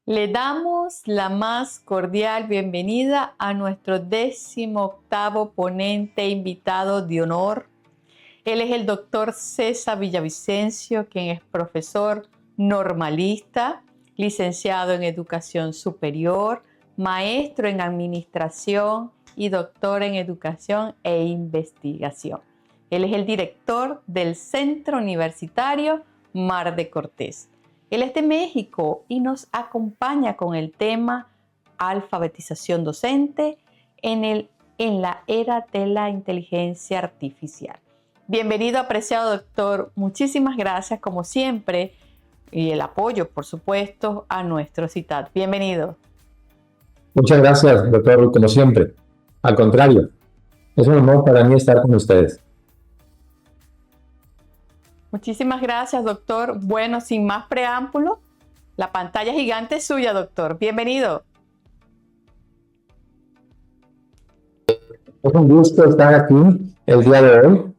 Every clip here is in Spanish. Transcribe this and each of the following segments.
Le damos la más cordial bienvenida a nuestro 18º ponente invitado de honor. Él es el doctor César Villavicencio, quien es profesor normalista, licenciado en educación superior, maestro en administración y doctor en educación e investigación. Él es el director del Centro Universitario Mar de Cortés. Él es de México y nos acompaña con el tema alfabetización docente en la era de la inteligencia artificial. Bienvenido, apreciado doctor. Muchísimas gracias, como siempre, y el apoyo, por supuesto, a nuestro CITAD. Bienvenido. Muchas gracias, doctor, como siempre. Al contrario, es un honor para mí estar con ustedes. Muchísimas gracias, doctor. Bueno, sin más preámbulo, la pantalla gigante es suya, doctor. Bienvenido. Es un gusto estar aquí el día de hoy.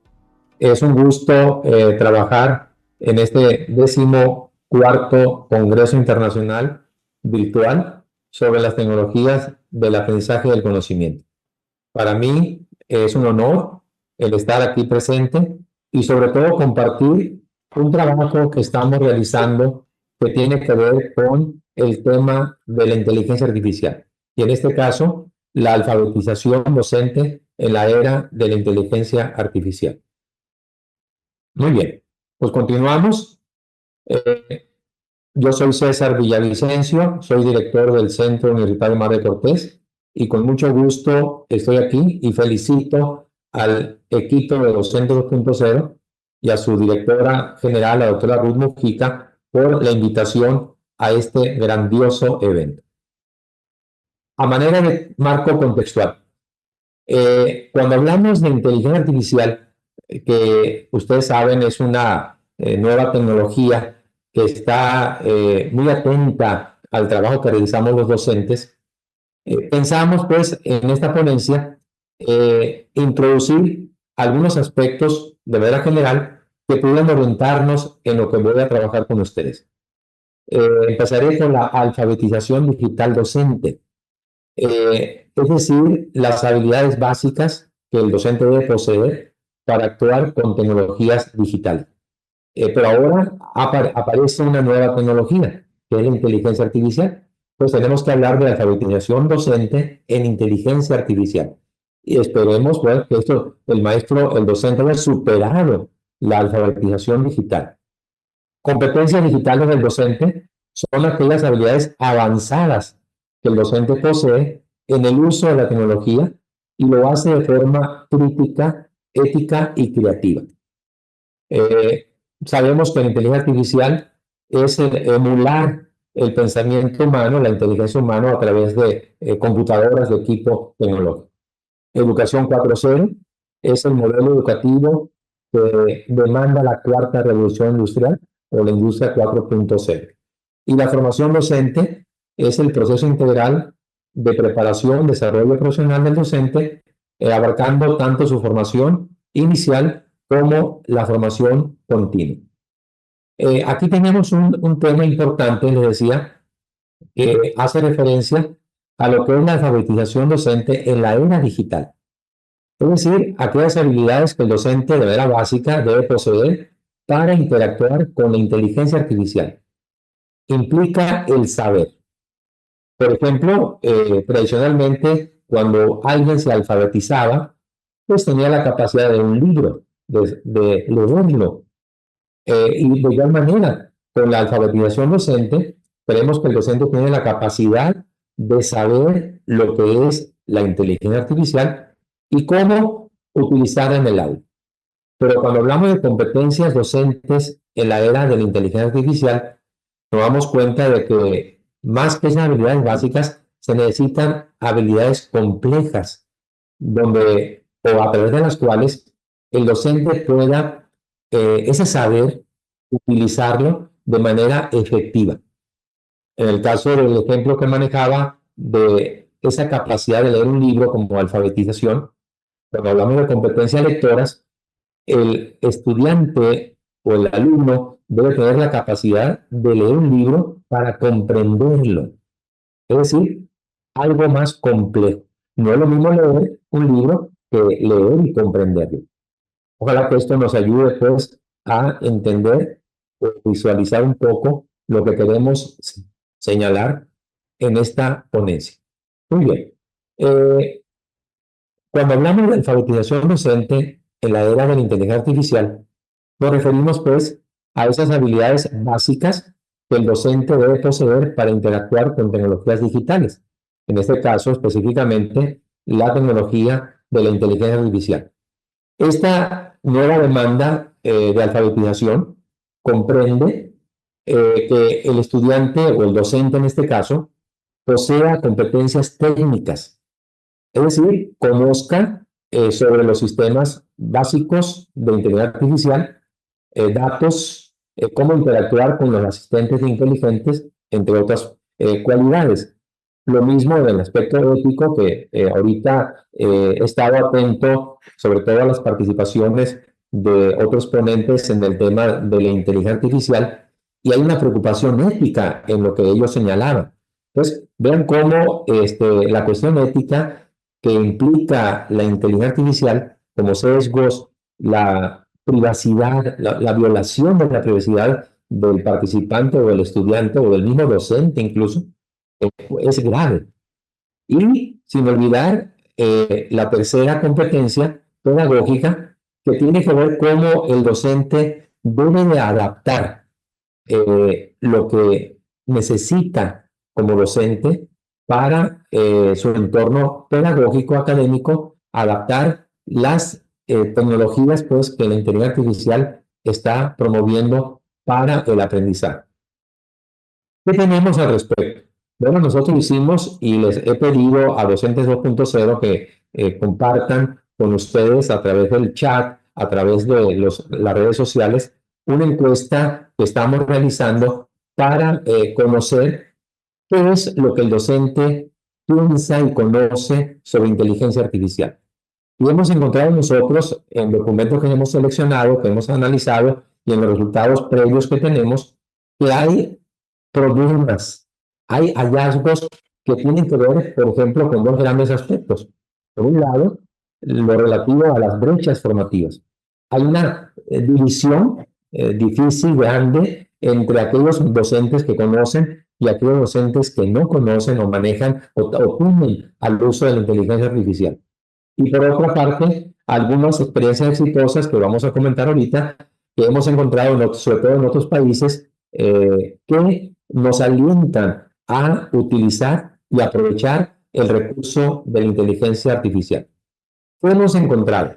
Es un gusto trabajar en este 14º Congreso Internacional Virtual sobre las tecnologías del aprendizaje del conocimiento. Para mí es un honor el estar aquí presente y sobre todo compartir un trabajo que estamos realizando que tiene que ver con el tema de la inteligencia artificial. Y en este caso, la alfabetización docente en la era de la inteligencia artificial. Muy bien, pues continuamos. Yo soy César Villavicencio, soy director del Centro Universitario Mar de Cortés y con mucho gusto estoy aquí y felicito al equipo de Docente 2.0 y a su directora general, la doctora Ruth Mujica, por la invitación a este grandioso evento. A manera de marco contextual, cuando hablamos de inteligencia artificial, que ustedes saben es una nueva tecnología que está muy atenta al trabajo que realizamos los docentes, pensamos pues en esta ponencia introducir algunos aspectos de manera general que pudieran orientarnos en lo que voy a trabajar con ustedes. Empezaré con la alfabetización digital docente. Es decir, las habilidades básicas que el docente debe poseer para actuar con tecnologías digitales. Pero ahora aparece una nueva tecnología, que es la inteligencia artificial. Pues tenemos que hablar de alfabetización docente en inteligencia artificial. Y esperemos pues, que el docente haya superado la alfabetización digital. Competencias digitales del docente son aquellas habilidades avanzadas que el docente posee en el uso de la tecnología y lo hace de forma crítica, ética y creativa. Sabemos que la inteligencia artificial es emular el pensamiento humano, la inteligencia humana a través de computadoras de equipo tecnológico. Educación 4.0 es el modelo educativo que demanda la cuarta revolución industrial o la industria 4.0. Y la formación docente es el proceso integral de preparación, desarrollo profesional del docente, abarcando tanto su formación inicial como la formación continua. Aquí tenemos un tema importante, les decía, que hace referencia a lo que es la alfabetización docente en la era digital. Es decir, aquellas habilidades que el docente de manera básica debe poseer para interactuar con la inteligencia artificial. Implica el saber. Por ejemplo, tradicionalmente, cuando alguien se alfabetizaba, pues tenía la capacidad de un libro, de leerlo. Y de igual manera, con la alfabetización docente, creemos que el docente tiene la capacidad de saber lo que es la inteligencia artificial y cómo utilizarla en el aula. Pero cuando hablamos de competencias docentes en la era de la inteligencia artificial, nos damos cuenta de que más que esas habilidades básicas, se necesitan habilidades complejas, donde o a través de las cuales el docente pueda ese saber utilizarlo de manera efectiva. En el caso del ejemplo que manejaba de esa capacidad de leer un libro como alfabetización, cuando hablamos de competencias lectoras, el estudiante o el alumno debe tener la capacidad de leer un libro para comprenderlo. Es decir, algo más complejo. No es lo mismo leer un libro que leer y comprenderlo. Ojalá que esto nos ayude, pues, a entender o visualizar un poco lo que queremos señalar en esta ponencia. Muy bien. Cuando hablamos de alfabetización docente en la era de la inteligencia artificial, nos referimos, pues, a esas habilidades básicas que el docente debe poseer para interactuar con tecnologías digitales. En este caso, específicamente, la tecnología de la inteligencia artificial. Esta nueva demanda de alfabetización comprende que el estudiante o el docente en este caso posea competencias técnicas, es decir, conozca sobre los sistemas básicos de inteligencia artificial, datos, cómo interactuar con los asistentes inteligentes, entre otras cualidades. Lo mismo en el aspecto ético, que ahorita he estado atento sobre todo a las participaciones de otros ponentes en el tema de la inteligencia artificial, y hay una preocupación ética en lo que ellos señalaban. Entonces, vean cómo la cuestión ética que implica la inteligencia artificial, como sesgos, la privacidad, la violación de la privacidad del participante o del estudiante o del mismo docente incluso, es grave. Y sin olvidar la tercera competencia pedagógica, que tiene que ver cómo el docente debe de adaptar lo que necesita como docente para su entorno pedagógico académico, adaptar las tecnologías, pues, que la inteligencia artificial está promoviendo para el aprendizaje. ¿Qué tenemos al respecto? Bueno, nosotros hicimos y les he pedido a Docentes 2.0 que compartan con ustedes a través del chat, a través de las redes sociales, una encuesta que estamos realizando para conocer qué es lo que el docente piensa y conoce sobre inteligencia artificial. Y hemos encontrado nosotros en documentos que hemos seleccionado, que hemos analizado y en los resultados previos que tenemos, que hay problemas, hay hallazgos que tienen que ver, por ejemplo, con dos grandes aspectos. Por un lado, lo relativo a las brechas formativas. Hay una división difícil, grande, entre aquellos docentes que conocen y aquellos docentes que no conocen o manejan o tienen al uso de la inteligencia artificial. Y por otra parte, algunas experiencias exitosas que vamos a comentar ahorita, que hemos encontrado, sobre todo en otros países, que nos alientan a utilizar y aprovechar el recurso de la inteligencia artificial. ¿Qué hemos encontrado?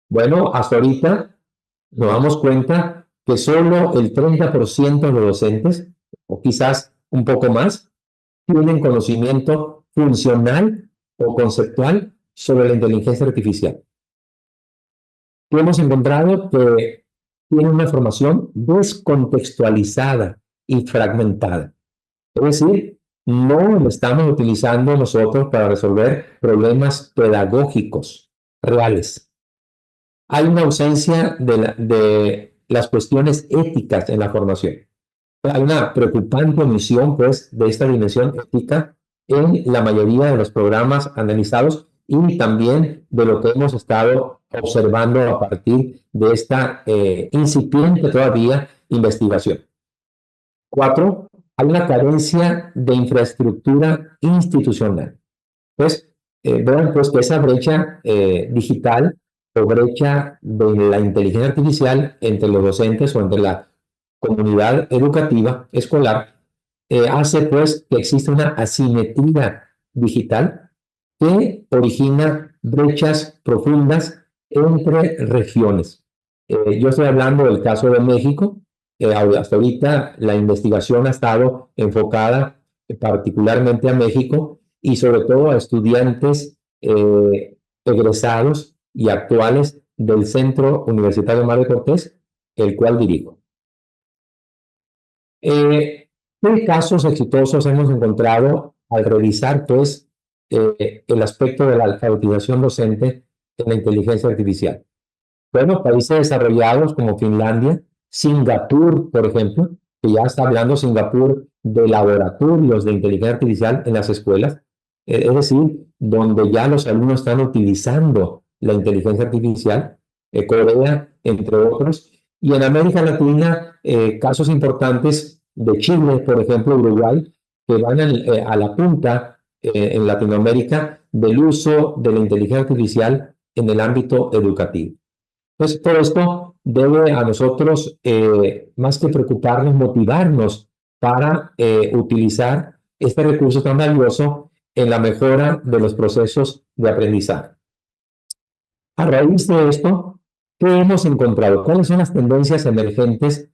Bueno, hasta ahorita nos damos cuenta que solo el 30% de los docentes, o quizás un poco más, tienen conocimiento funcional o conceptual sobre la inteligencia artificial. Que hemos encontrado que tiene una formación descontextualizada y fragmentada. Es decir, no lo estamos utilizando nosotros para resolver problemas pedagógicos reales. Hay una ausencia de las cuestiones éticas en la formación. Hay una preocupante omisión, pues, de esta dimensión ética en la mayoría de los programas analizados y también de lo que hemos estado observando a partir de esta incipiente todavía investigación. 4, hay una carencia de infraestructura institucional. Pues, vean pues que esa brecha digital o brecha de la inteligencia artificial entre los docentes o entre la comunidad educativa escolar hace pues que existe una asimetría digital que origina brechas profundas entre regiones. Yo estoy hablando del caso de México. Hasta ahorita la investigación ha estado enfocada particularmente a México y sobre todo a estudiantes egresados y actuales del Centro Universitario Mario Cortés, el cual dirijo. ¿Qué casos exitosos hemos encontrado al revisar, pues, el aspecto de la alfabetización docente en la inteligencia artificial? Bueno, países desarrollados como Finlandia, Singapur, por ejemplo, que ya está hablando Singapur de laboratorios de inteligencia artificial en las escuelas, es decir, donde ya los alumnos están utilizando la inteligencia artificial, Corea, entre otros, y en América Latina, casos importantes de Chile, por ejemplo, Uruguay, que van a la punta en Latinoamérica del uso de la inteligencia artificial en el ámbito educativo. Entonces, todo esto debe a nosotros, más que preocuparnos, motivarnos para utilizar este recurso tan valioso en la mejora de los procesos de aprendizaje. A raíz de esto, ¿qué hemos encontrado? ¿Cuáles son las tendencias emergentes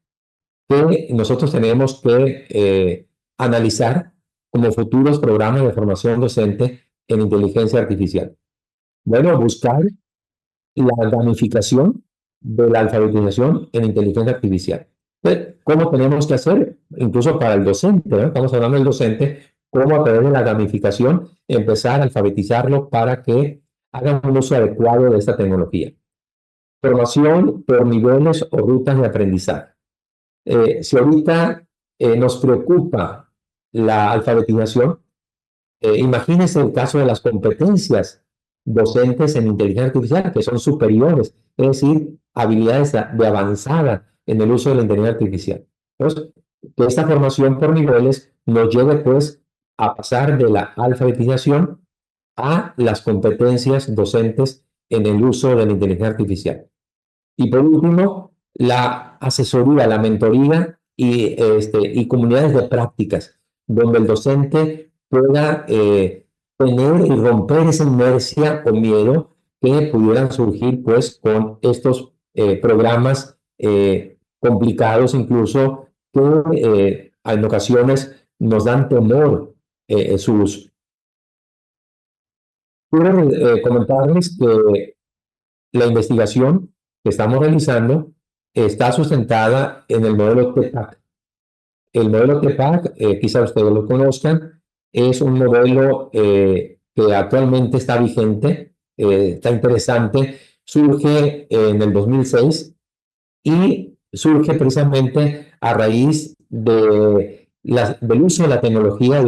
que nosotros tenemos que analizar como futuros programas de formación docente en inteligencia artificial? Bueno, buscar la gamificación de la alfabetización en inteligencia artificial. Entonces, ¿cómo tenemos que hacer? Incluso para el docente, ¿no? Estamos hablando del docente, cómo a través de la gamificación empezar a alfabetizarlo para que hagan un uso adecuado de esta tecnología. Formación por niveles o rutas de aprendizaje. Si ahorita nos preocupa la alfabetización, imagínense el caso de las competencias docentes en inteligencia artificial, que son superiores, es decir, habilidades de avanzada en el uso de la inteligencia artificial. Entonces, que esta formación por niveles nos lleve pues a pasar de la alfabetización a las competencias docentes en el uso de la inteligencia artificial. Y por último, la asesoría, la mentoría y comunidades de prácticas, donde el docente pueda tener y romper esa inercia o miedo que pudieran surgir pues con estos programas complicados incluso que en ocasiones nos dan temor su uso. Quiero comentarles que la investigación que estamos realizando está sustentada en el modelo TEPAC. El modelo TEPAC, quizá ustedes lo conozcan, es un modelo que actualmente está vigente, está interesante, surge en el 2006 y surge precisamente a raíz del uso de la tecnología,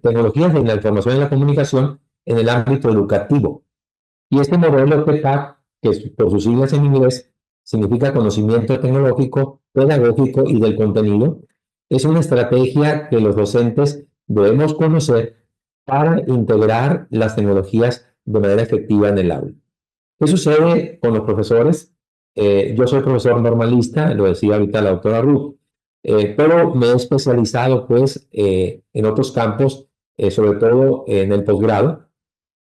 tecnologías de la información y la comunicación en el ámbito educativo. Y este modelo TEPAC, que por sus siglas en inglés significa conocimiento tecnológico, pedagógico y del contenido, es una estrategia que los docentes debemos conocer para integrar las tecnologías de manera efectiva en el aula. ¿Qué sucede con los profesores? Yo soy profesor normalista, lo decía ahorita la doctora Ruth, pero me he especializado pues en otros campos, sobre todo en el posgrado.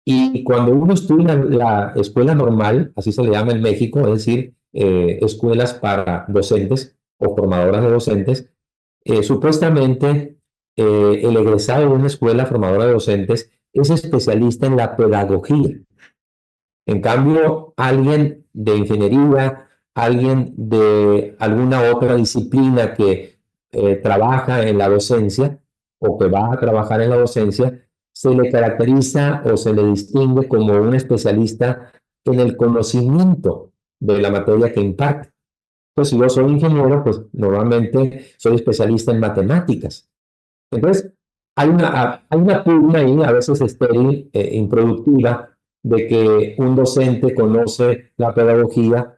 Y cuando uno estudia en la escuela normal, así se le llama en México, es decir, escuelas para docentes o formadoras de docentes, supuestamente el egresado de una escuela formadora de docentes es especialista en la pedagogía. En cambio, alguien de ingeniería, alguien de alguna otra disciplina que trabaja en la docencia o que va a trabajar en la docencia, se le caracteriza o se le distingue como un especialista en el conocimiento de la materia que imparte. Pues si yo soy ingeniero, pues normalmente soy especialista en matemáticas. Entonces, hay una pugna ahí, a veces estéril, improductiva, de que un docente conoce la pedagogía,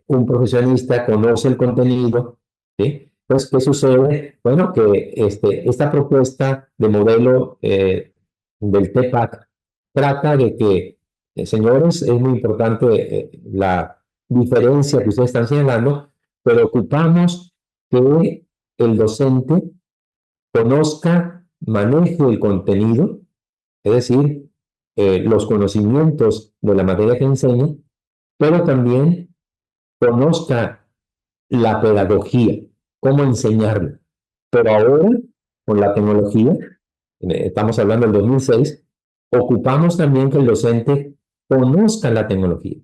un profesionista conoce el contenido, ¿sí? Entonces, ¿qué sucede? Bueno, que esta propuesta de modelo del TEPAC trata de que, señores, es muy importante la diferencia que ustedes están señalando, pero ocupamos que el docente conozca, maneje el contenido, es decir, los conocimientos de la materia que enseña, pero también conozca la pedagogía, cómo enseñarlo. Pero ahora, con la tecnología, estamos hablando del 2006, ocupamos también que el docente conozca la tecnología.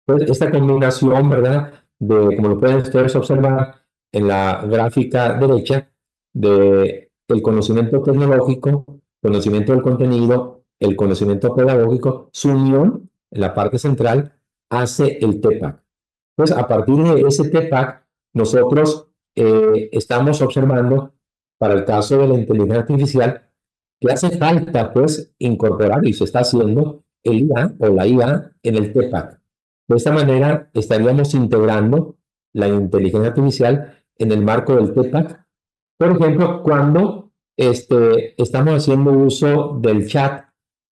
Pues esta combinación, ¿verdad? Como lo pueden ustedes observar en la gráfica derecha, de el conocimiento tecnológico, conocimiento del contenido, el conocimiento pedagógico, su unión en la parte central hace el TEPAC. Pues a partir de ese TEPAC, nosotros estamos observando para el caso de la inteligencia artificial que hace falta pues incorporar, y se está haciendo, el IA o la IA en el TPAC. De esta manera estaríamos integrando la inteligencia artificial en el marco del TPAC. Por ejemplo, cuando estamos haciendo uso del chat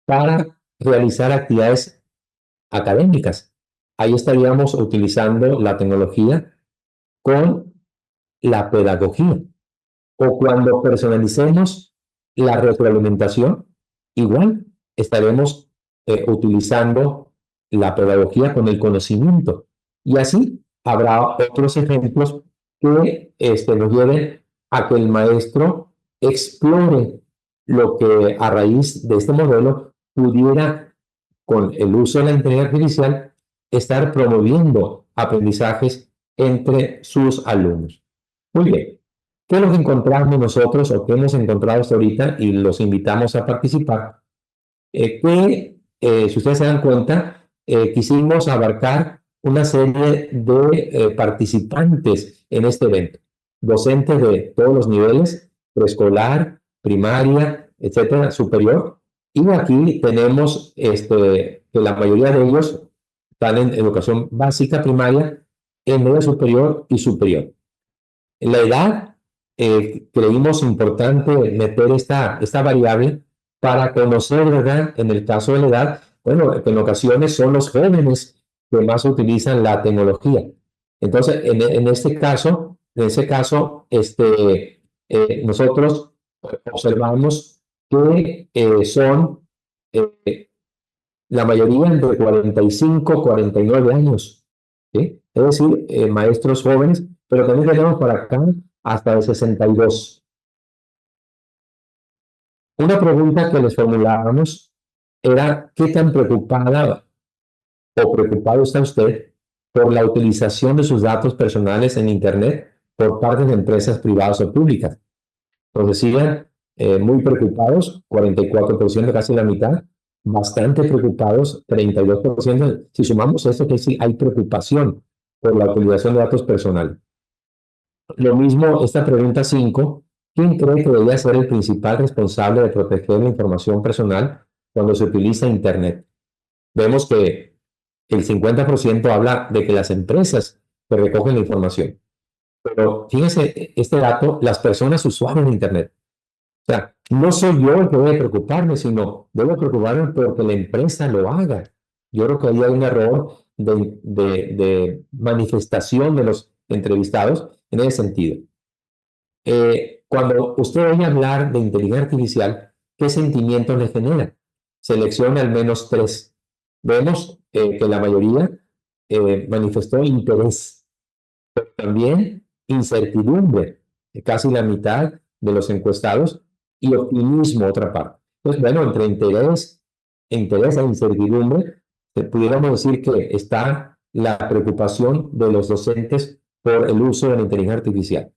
para realizar actividades académicas. Ahí estaríamos utilizando la tecnología con la pedagogía. O cuando personalicemos la retroalimentación, igual estaremos utilizando la pedagogía con el conocimiento. Y así habrá otros ejemplos que nos lleven a que el maestro explore lo que a raíz de este modelo pudiera, con el uso de la inteligencia artificial, estar promoviendo aprendizajes entre sus alumnos. Muy bien. ¿Qué es lo que encontramos nosotros o qué hemos encontrado hasta ahorita? Y los invitamos a participar. Si ustedes se dan cuenta, quisimos abarcar una serie de participantes en este evento. Docentes de todos los niveles, preescolar, primaria, etcétera, superior. Y aquí tenemos que la mayoría de ellos están en educación básica, primaria, en media superior y superior. En la edad, creímos importante meter esta variable para conocer, ¿verdad? En el caso de la edad, bueno, que en ocasiones son los jóvenes que más utilizan la tecnología. Entonces, en ese caso, nosotros observamos que son la mayoría entre 45 y 49 años, ¿sí? Es decir, maestros jóvenes, pero también tenemos por acá hasta de 62. Una pregunta que les formulábamos era, ¿qué tan preocupada o preocupado está usted por la utilización de sus datos personales en Internet por parte de empresas privadas o públicas? Nos decían muy preocupados, 44%, casi la mitad, bastante preocupados, 32%. Si sumamos esto, que sí hay preocupación por la utilización de datos personales. Lo mismo, esta pregunta 5, ¿quién cree que debería ser el principal responsable de proteger la información personal cuando se utiliza Internet? Vemos que el 50% habla de que las empresas que recogen la información. Pero fíjense este dato, las personas usuarias de Internet. O sea, no soy yo el que debe preocuparme, sino debo preocuparme porque la empresa lo haga. Yo creo que ahí hay un error de manifestación de los entrevistados en ese sentido. Cuando usted oye hablar de inteligencia artificial, ¿qué sentimientos le genera? Seleccione al menos 3. Vemos que la mayoría manifestó interés, pero también incertidumbre, casi la mitad de los encuestados, y optimismo, otra parte. Entonces, bueno, entre interés e incertidumbre, pudiéramos decir que está la preocupación de los docentes por el uso de la inteligencia artificial.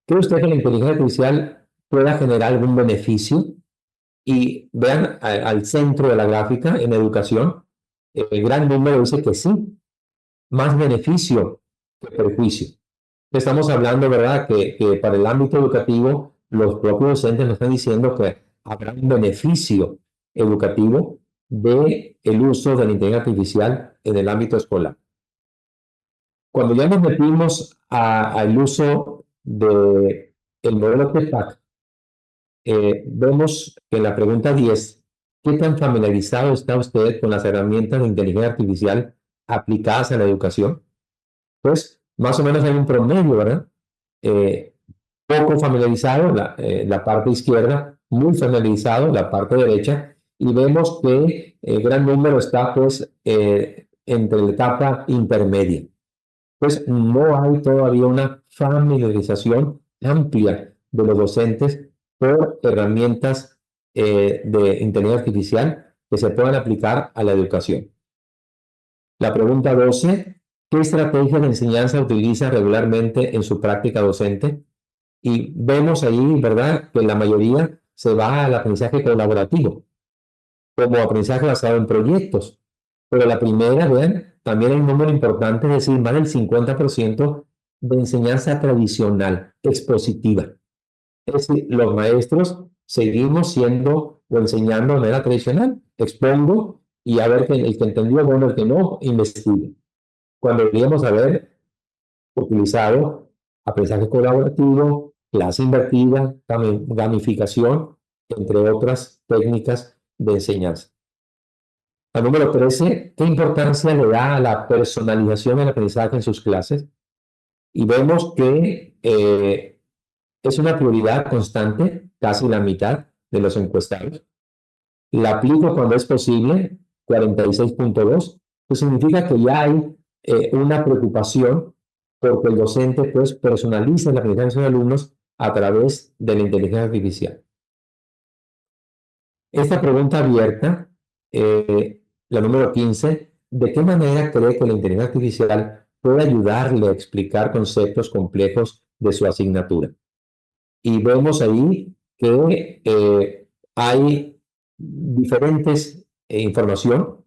¿Cree usted que la inteligencia artificial pueda generar algún beneficio? Y vean al centro de la gráfica, en educación, el gran número dice que sí, más beneficio que perjuicio. Estamos hablando, ¿verdad?, que para el ámbito educativo, los propios docentes nos están diciendo que habrá un beneficio educativo del uso de la inteligencia artificial en el ámbito escolar. Cuando ya nos metimos al uso del modelo TPACK, vemos que en la pregunta 10, ¿qué tan familiarizado está usted con las herramientas de inteligencia artificial aplicadas a la educación? Pues más o menos hay un promedio, ¿verdad? Poco familiarizado, la parte izquierda, muy familiarizado, la parte derecha, y vemos que el gran número está pues entre la etapa intermedia. Pues no hay todavía una familiarización amplia de los docentes por herramientas de inteligencia artificial que se puedan aplicar a la educación. La pregunta 12, ¿qué estrategia de enseñanza utiliza regularmente en su práctica docente? Y vemos ahí, ¿verdad?, que la mayoría se va al aprendizaje colaborativo, como aprendizaje basado en proyectos. Pero la primera, vean, también hay un número importante, es decir, más del 50% de enseñanza tradicional, expositiva. Es decir, los maestros seguimos siendo o enseñando de manera tradicional. Expongo y a ver que el que entendió, bueno, el que no, investigue. Cuando deberíamos haber utilizado aprendizaje colaborativo, clase invertida, gamificación, entre otras técnicas de enseñanza. La número 13, ¿qué importancia le da a la personalización del aprendizaje en sus clases? Y vemos que es una prioridad constante, casi la mitad de los encuestados. La aplico cuando es posible, 46.2, pues significa que ya hay una preocupación porque el docente pues personaliza la aprendizaje de sus alumnos a través de la inteligencia artificial. Esta pregunta abierta, la número 15, ¿de qué manera cree que la inteligencia artificial puede ayudarle a explicar conceptos complejos de su asignatura? Y vemos ahí que hay diferentes información.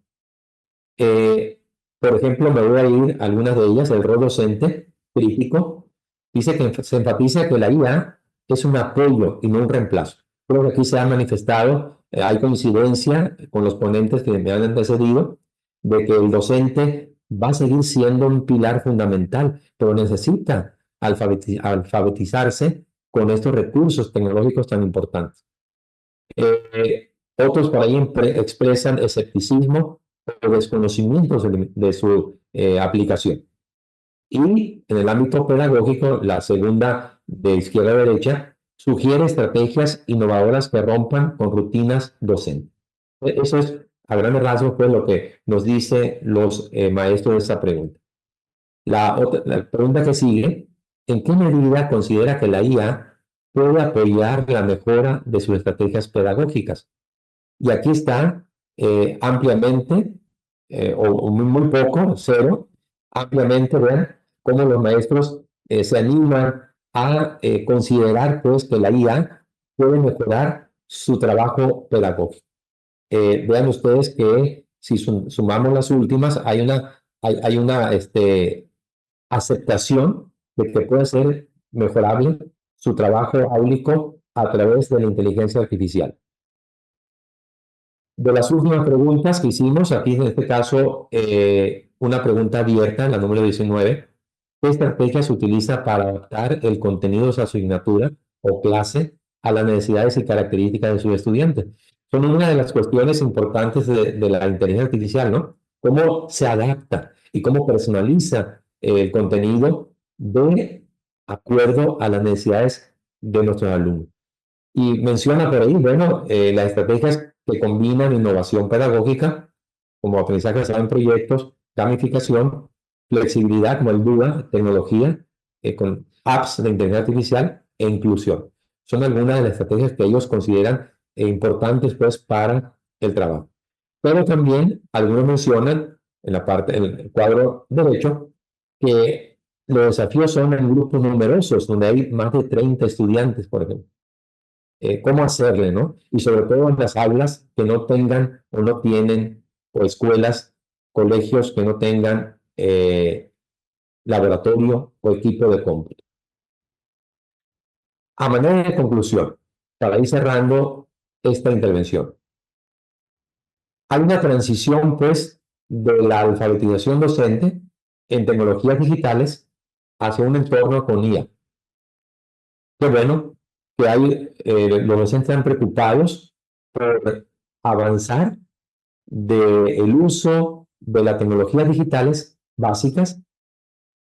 Por ejemplo, me voy a ir a algunas de ellas. El rol docente crítico dice que se enfatiza que la IA es un apoyo y no un reemplazo. Creo que aquí se ha manifestado, hay coincidencia con los ponentes que me han antecedido, de que el docente va a seguir siendo un pilar fundamental, pero necesita alfabetizarse con estos recursos tecnológicos tan importantes. Otros por ahí expresan escepticismo o desconocimiento de su aplicación. Y en el ámbito pedagógico, la segunda de izquierda a derecha sugiere estrategias innovadoras que rompan con rutinas docentes. Eso es, a grandes rasgos, pues lo que nos dice los maestros de esta pregunta. La pregunta que sigue, ¿en qué medida considera que la IA puede apoyar la mejora de sus estrategias pedagógicas? Y aquí está ampliamente, o muy poco, cero, ampliamente, vean cómo los maestros se animan a considerar pues que la IA puede mejorar su trabajo pedagógico. Vean ustedes que si sumamos las últimas, hay una aceptación de que puede ser mejorable su trabajo áulico a través de la inteligencia artificial. De las últimas preguntas que hicimos, aquí en este caso, una pregunta abierta, la número 19, ¿qué estrategia se utiliza para adaptar el contenido de su asignatura o clase a las necesidades y características de sus estudiantes? Son una de las cuestiones importantes de la inteligencia artificial, ¿no? Cómo se adapta y cómo personaliza el contenido de acuerdo a las necesidades de nuestros alumnos. Y menciona por ahí, bueno, las estrategias que combinan innovación pedagógica, como aprendizaje basado en proyectos, gamificación, flexibilidad como el DUA, tecnología, con apps de inteligencia artificial e inclusión. Son algunas de las estrategias que ellos consideran importantes pues para el trabajo. Pero también algunos mencionan en en el cuadro derecho, que los desafíos son en grupos numerosos, donde hay más de 30 estudiantes, por ejemplo. Cómo hacerle, ¿no? Y sobre todo en las aulas que no tengan o no tienen, o escuelas, colegios que no tengan laboratorio o equipo de cómputo. A manera de conclusión, para ir cerrando esta intervención, hay una transición, pues, de la alfabetización docente en tecnologías digitales hacia un entorno con IA. Qué bueno que hay, los docentes están preocupados por avanzar del uso de las tecnologías digitales básicas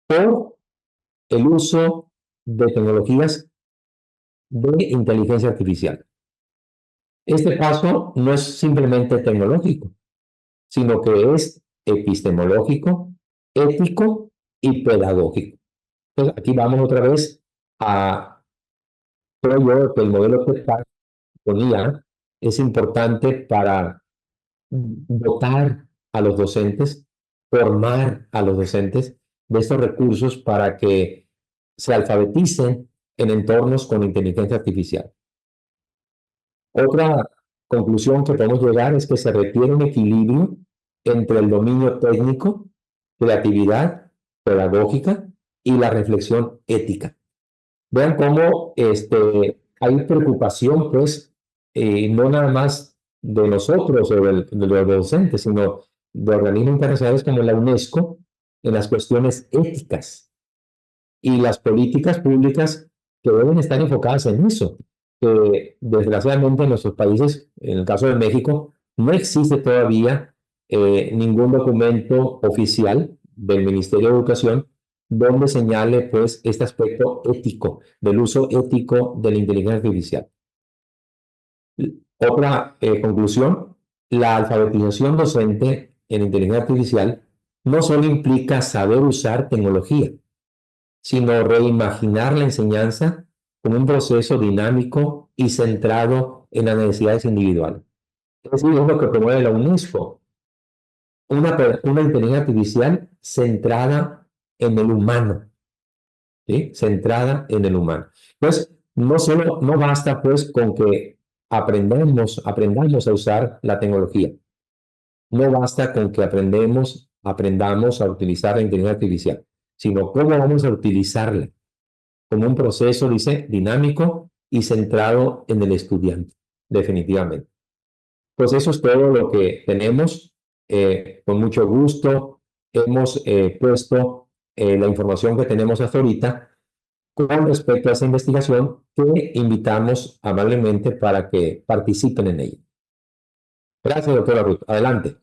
por el uso de tecnologías de inteligencia artificial. Este paso no es simplemente tecnológico, sino que es epistemológico, ético y pedagógico. Entonces, aquí vamos otra vez a, creo yo, que el modelo que con IA es importante para dotar a los docentes, formar a los docentes de estos recursos para que se alfabeticen en entornos con inteligencia artificial. Otra conclusión que podemos llegar es que se requiere un equilibrio entre el dominio técnico, creatividad, pedagógica y la reflexión ética. Vean cómo hay preocupación, pues, no nada más de nosotros o de los docentes, sino de organismos internacionales como la UNESCO en las cuestiones éticas y las políticas públicas que deben estar enfocadas en eso. Que desgraciadamente en nuestros países, en el caso de México, no existe todavía ningún documento oficial del Ministerio de Educación donde señale pues este aspecto ético, del uso ético de la inteligencia artificial. Otra conclusión, la alfabetización docente en inteligencia artificial no solo implica saber usar tecnología, sino reimaginar la enseñanza como un proceso dinámico y centrado en las necesidades individuales. Es decir, es lo que promueve la UNESCO, una inteligencia artificial centrada en el humano, ¿sí? Centrada en el humano. Entonces, no basta pues con que aprendamos a usar la tecnología. No basta con que aprendamos a utilizar la inteligencia artificial, sino cómo vamos a utilizarla como un proceso, dice, dinámico y centrado en el estudiante, definitivamente. Pues eso es todo lo que tenemos. Con mucho gusto hemos puesto la información que tenemos hasta ahorita con respecto a esa investigación que invitamos amablemente para que participen en ella. Gracias, doctora Ruth. Adelante.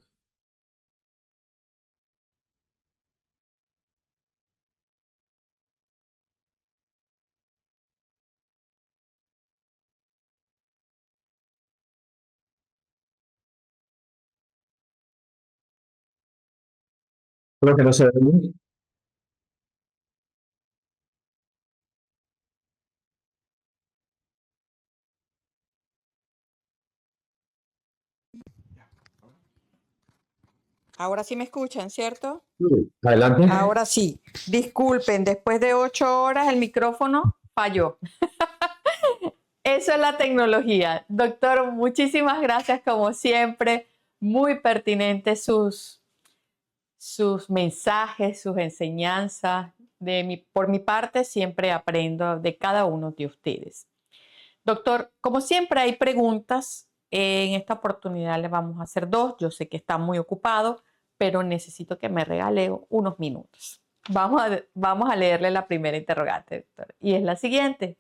Creo que no se ve. Ahora sí me escuchan, ¿cierto? Adelante. Ahora sí. Disculpen, después de 8 horas el micrófono falló. Eso es la tecnología. Doctor, muchísimas gracias como siempre. Muy pertinentes sus mensajes, sus enseñanzas. Por mi parte, siempre aprendo de cada uno de ustedes. Doctor, como siempre hay preguntas. En esta oportunidad le vamos a hacer 2. Yo sé que está muy ocupado, pero necesito que me regale unos minutos. Vamos a leerle la primera interrogante, doctor. Y es la siguiente.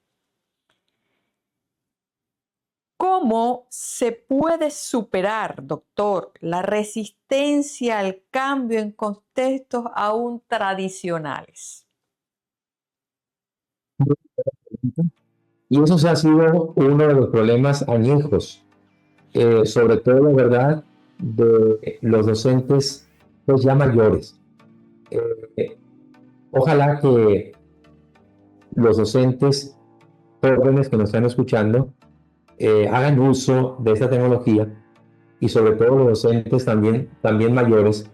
¿Cómo se puede superar, doctor, la resistencia al cambio en contextos aún tradicionales? Y eso se ha sido uno de los problemas añejos, sobre todo, la verdad, de los docentes pues ya mayores. Ojalá que los docentes jóvenes que nos están escuchando hagan uso de esta tecnología y sobre todo los docentes también mayores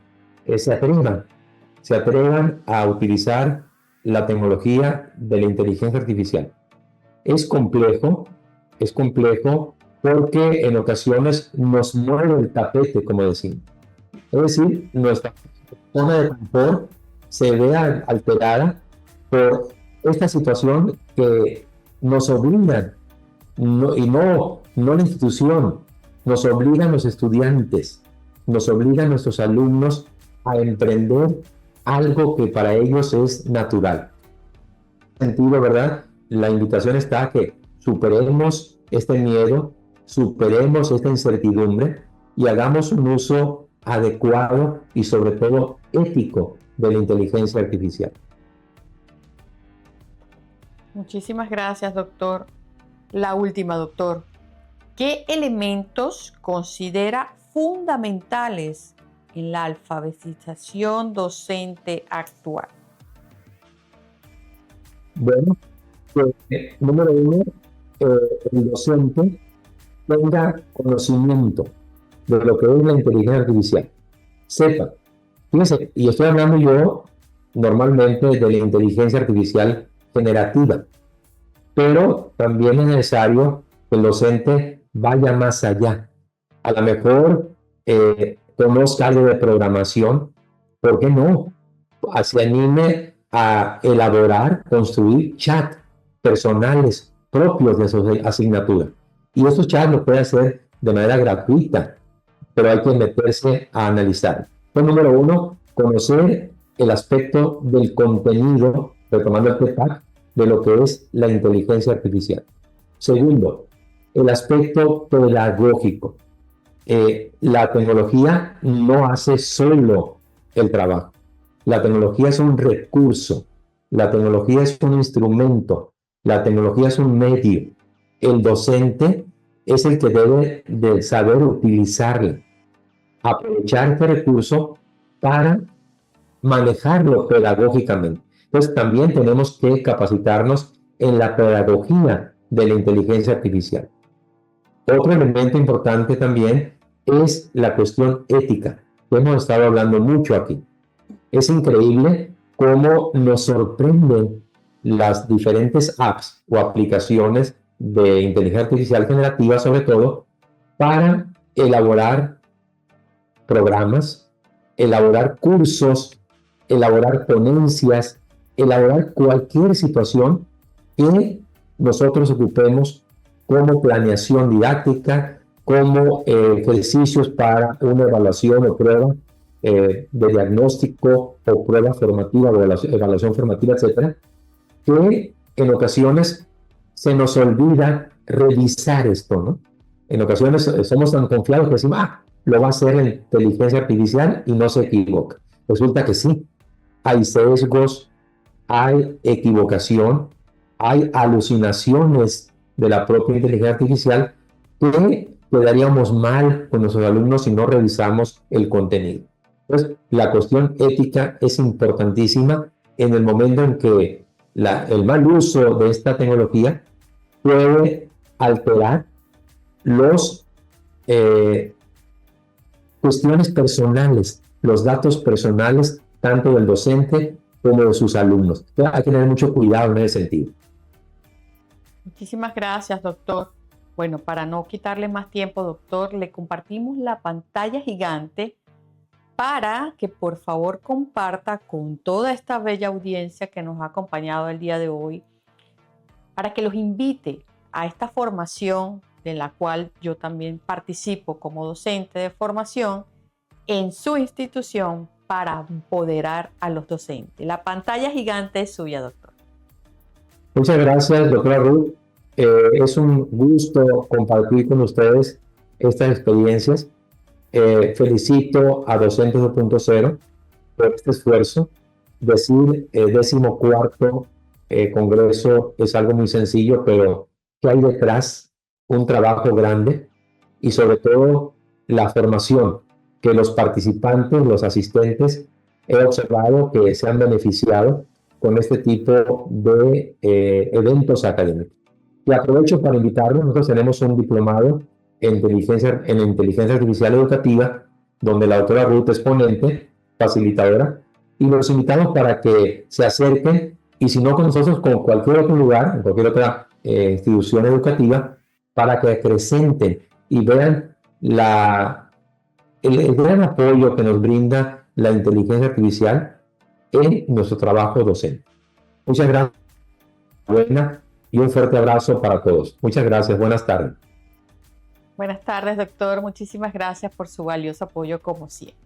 se atrevan a utilizar la tecnología de la inteligencia artificial. Es complejo porque en ocasiones nos mueve el tapete, como decimos. Es decir, nuestra zona de confort se ve alterada por esta situación que nos obliga, no la institución, nos obligan los estudiantes, nos obligan nuestros alumnos a emprender algo que para ellos es natural. En ese sentido, ¿verdad? La invitación está a que superemos este miedo, superemos esta incertidumbre y hagamos un uso adecuado y sobre todo ético de la inteligencia artificial. Muchísimas gracias, doctor. La última, doctor. ¿Qué elementos considera fundamentales en la alfabetización docente actual? Bueno, pues, número uno, el docente tenga conocimiento de lo que es la inteligencia artificial. Sepa, fíjense, y estoy hablando yo normalmente de la inteligencia artificial generativa, pero también es necesario que el docente vaya más allá. A lo mejor conozca algo de programación, ¿por qué no? Se anime a elaborar, construir chat personales propios de su asignatura. Y estos chats lo puede hacer de manera gratuita, pero hay que meterse a analizar. Pues, número uno, conocer el aspecto del contenido, retomando el TEPAC, de lo que es la inteligencia artificial. Segundo, el aspecto pedagógico. La tecnología no hace solo el trabajo. La tecnología es un recurso, la tecnología es un instrumento, la tecnología es un medio. El docente es el que debe de saber utilizarla, aprovechar este recurso para manejarlo pedagógicamente. Entonces también tenemos que capacitarnos en la pedagogía de la inteligencia artificial. Otro elemento importante también es la cuestión ética, que hemos estado hablando mucho aquí. Es increíble cómo nos sorprenden las diferentes apps o aplicaciones de inteligencia artificial generativa, sobre todo, para elaborar programas, elaborar cursos, elaborar ponencias, elaborar cualquier situación que nosotros ocupemos como planeación didáctica, como ejercicios para una evaluación o prueba de diagnóstico o prueba formativa o evaluación formativa, etcétera, que en ocasiones se nos olvida revisar esto, ¿no? En ocasiones somos tan confiados que decimos, lo va a hacer la inteligencia artificial y no se equivoca. Resulta que sí, hay sesgos, hay equivocación, hay alucinaciones de la propia inteligencia artificial que quedaríamos mal con nuestros alumnos si no revisamos el contenido. Entonces, la cuestión ética es importantísima en el momento en que el mal uso de esta tecnología puede alterar los cuestiones personales, los datos personales, tanto del docente como de sus alumnos. Entonces, hay que tener mucho cuidado en ese sentido. Muchísimas gracias, doctor. Bueno, para no quitarle más tiempo, doctor, le compartimos la pantalla gigante para que por favor comparta con toda esta bella audiencia que nos ha acompañado el día de hoy, para que los invite a esta formación de la cual yo también participo como docente de formación en su institución para empoderar a los docentes. La pantalla gigante es suya, doctor. Muchas gracias, doctora Ruth. Es un gusto compartir con ustedes estas experiencias. Felicito a Docentes 2.0 por este esfuerzo. Decir 14º Congreso es algo muy sencillo, pero ¿qué hay detrás? Un trabajo grande y sobre todo la formación que los participantes, los asistentes, he observado que se han beneficiado con este tipo de eventos académicos. Y aprovecho para invitarlos. Nosotros tenemos un diplomado en inteligencia artificial educativa, donde la doctora Ruth es ponente, facilitadora, y los invitamos para que se acerquen, y si no con nosotros, con cualquier otro lugar, en cualquier otra institución educativa, para que acrecenten y vean el gran apoyo que nos brinda la inteligencia artificial en nuestro trabajo docente. Muchas gracias. Buena y un fuerte abrazo para todos. Muchas gracias. Buenas tardes. Buenas tardes, doctor. Muchísimas gracias por su valioso apoyo como siempre.